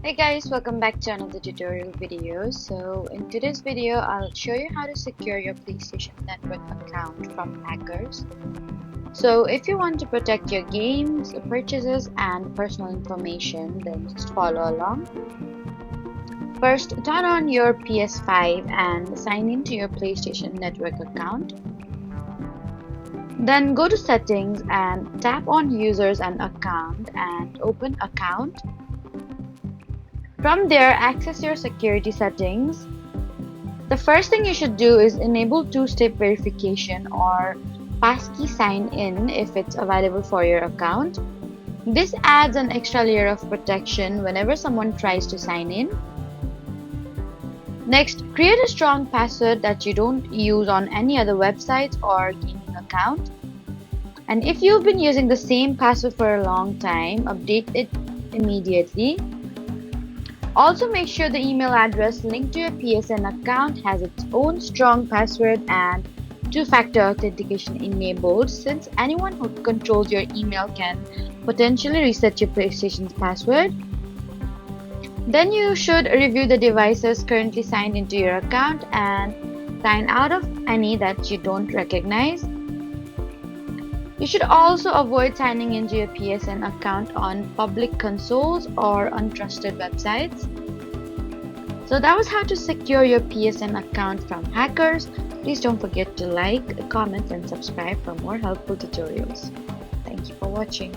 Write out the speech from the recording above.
Hey guys, welcome back to another tutorial video. So in today's video, I'll show you how to secure your PlayStation Network account from hackers. So if you want to protect your games, purchases, and personal information, then just follow along. First, turn on your PS5 and sign into your PlayStation Network account. Then go to settings and tap on users and account and open account. From there, access your security settings. The first thing you should do is enable two-step verification or passkey sign-in if it's available for your account. This adds an extra layer of protection whenever someone tries to sign in. Next, create a strong password that you don't use on any other websites or gaming account. And if you've been using the same password for a long time, update it immediately. Also, make sure the email address linked to your PSN account has its own strong password and two-factor authentication enabled, since anyone who controls your email can potentially reset your PlayStation's password. Then you should review the devices currently signed into your account and sign out of any that you don't recognize. You should also avoid signing into your PSN account on public consoles or untrusted websites. So that was how to secure your PSN account from hackers. Please don't forget to like, comment, and subscribe for more helpful tutorials. Thank you for watching.